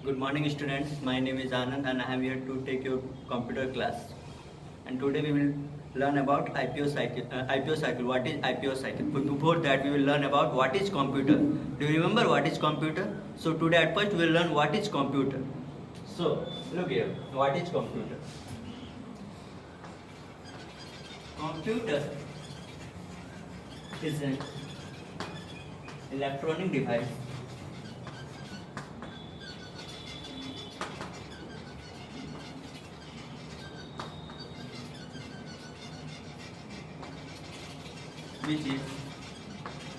Good morning students, my name is Anand and I am here to take your computer class. And today we will learn about IPO cycle. What is IPO cycle? But before that we will learn about what is computer. Do you remember what is computer? So today at first we will learn what is computer. So look here, what is computer? Computer is an electronic device which is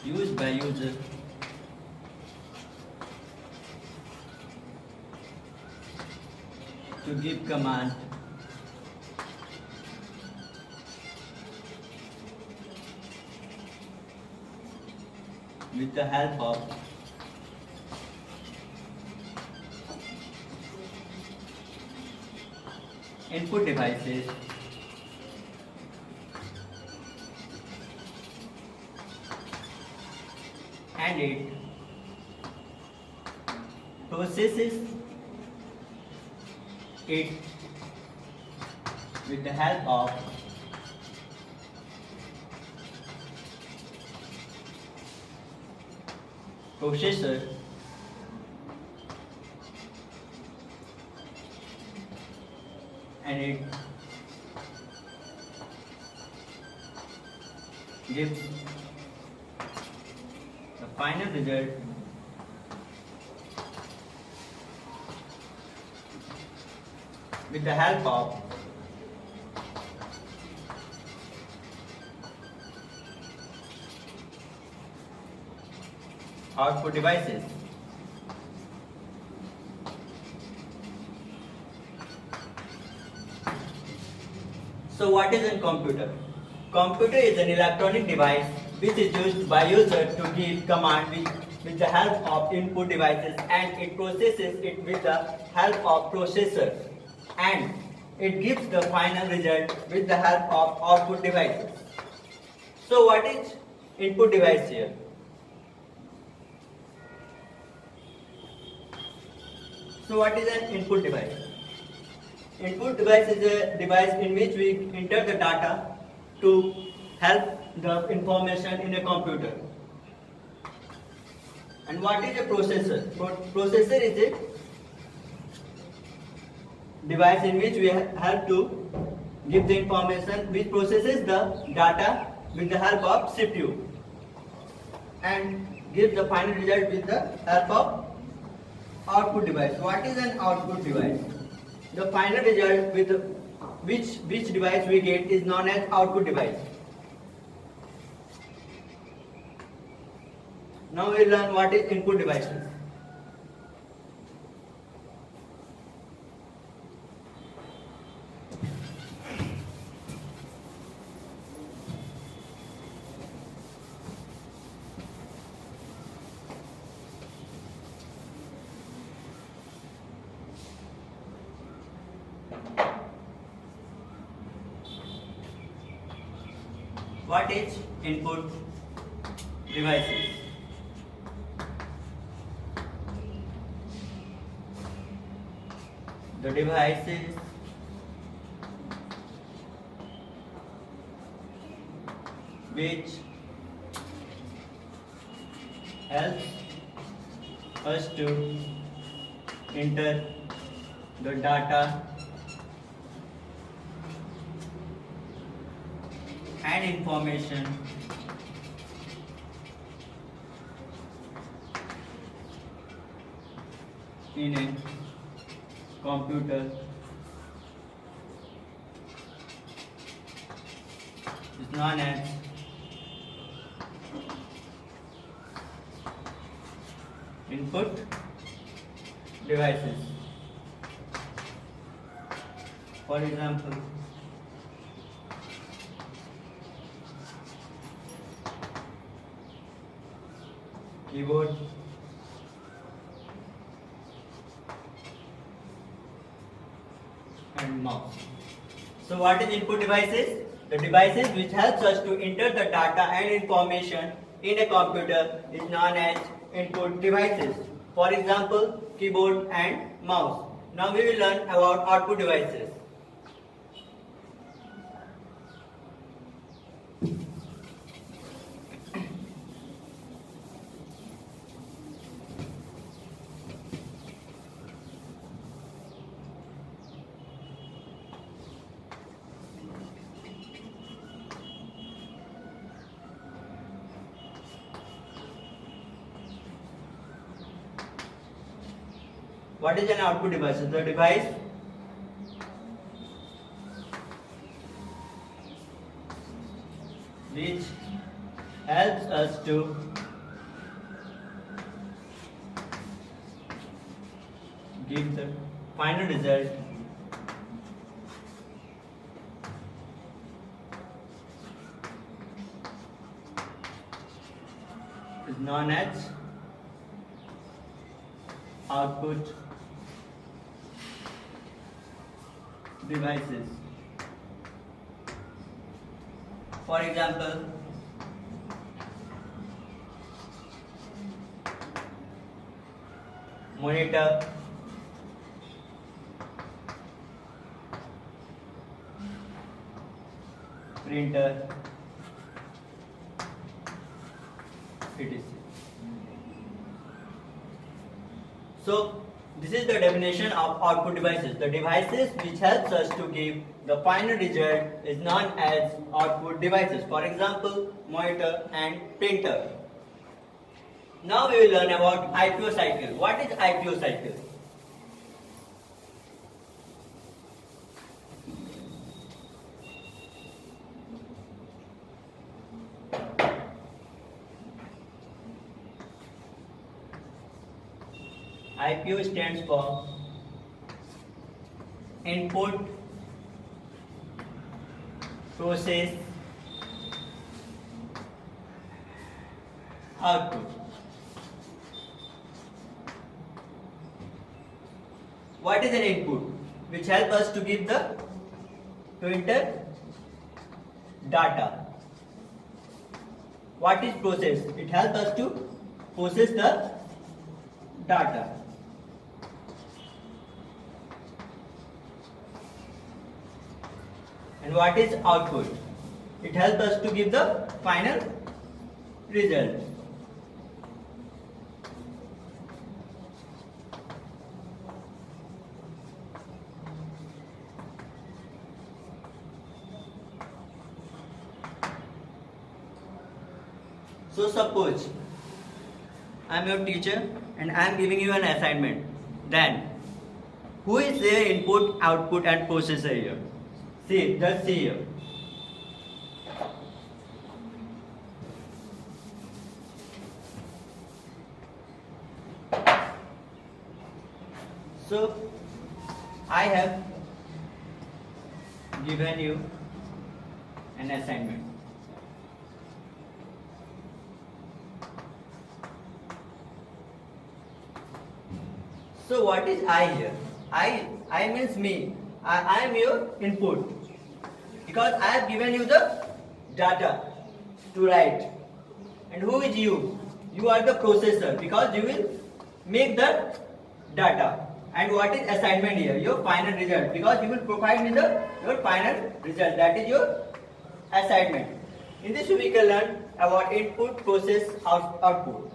used by user to give command with the help of input devices and it processes it with the help of processor and it gives the final result with the help of output devices. So what is a computer? Computer is an electronic device which is used by user to give command with the help of input devices and it processes it with the help of processor and it gives the final result with the help of output devices. So what is input device here? So what is an input device? Input device is a device in which we enter the data to help the information in a computer. And what is a processor? Processor is a device in which we help to give the information which processes the data with the help of CPU and gives the final result with the help of output device. What is an output device? The final result with which device we get is known as output device. Now we will learn what is input devices. What is input devices? The devices which helps us to enter the data and information in a computer is known as input devices. For example, keyboard, and mouse. So what is input devices? The devices which helps us to enter the data and information in a computer is known as input devices. For example, keyboard and mouse. Now we will learn about output devices. What is an output device? The device which helps us to give the final result is known as output devices. For example, monitor, printer, etc. So this is the definition of output devices. The devices which helps us to give the final result is known as output devices. For example, monitor and printer. Now we will learn about IPO cycle. What is IPO cycle? IPO stands for input, process, output. What is an input? Which help us to give to enter data. What is process? It helps us to process the data. And what is output? It helps us to give the final result. So suppose I am your teacher and I am giving you an assignment. Then who is their input, output and processor here? See, just see here. So I have given you an assignment. So what is I here? I means me. I am your input. Because I have given you the data to write. And who is you? You are the processor because you will make the data. And what is assignment here? Your final result. Because you will provide me your final result. That is your assignment. In this we can learn about input, process, output.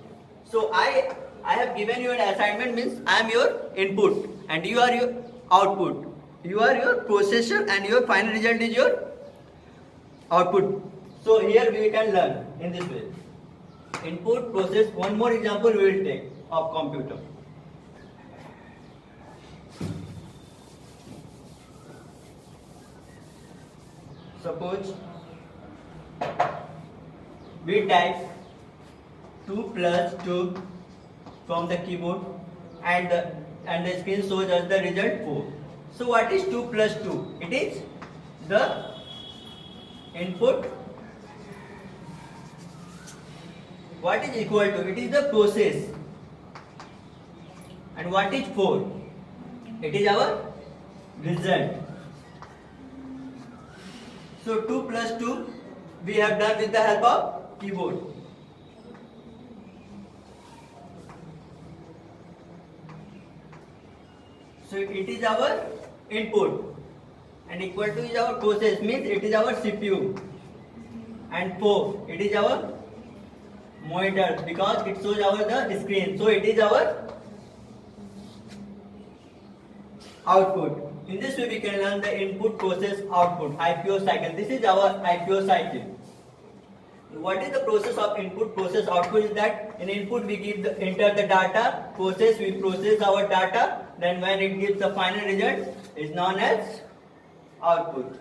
So I have given you an assignment means I am your input and you are your output. You are your processor and your final result is your output. So here we can learn in this way. Input, process. One more example we will take of computer. Suppose we type 2 plus 2 from the keyboard and the screen shows us the result 4. So what is 2 plus 2? It is the input. What is equal to? It is the process. And what is 4? It is our result. So 2 plus 2 we have done with the help of keyboard. So it is our input, and equal to is our process, means it is our CPU, and 4 it is our monitor because it shows our the screen. So it is our output. In this way we can learn the input, process, output, IPO cycle. This is our IPO cycle. What is the process of input, process, output? Is that in input we enter the data, process we process our data, then when it gives the final result is known as output.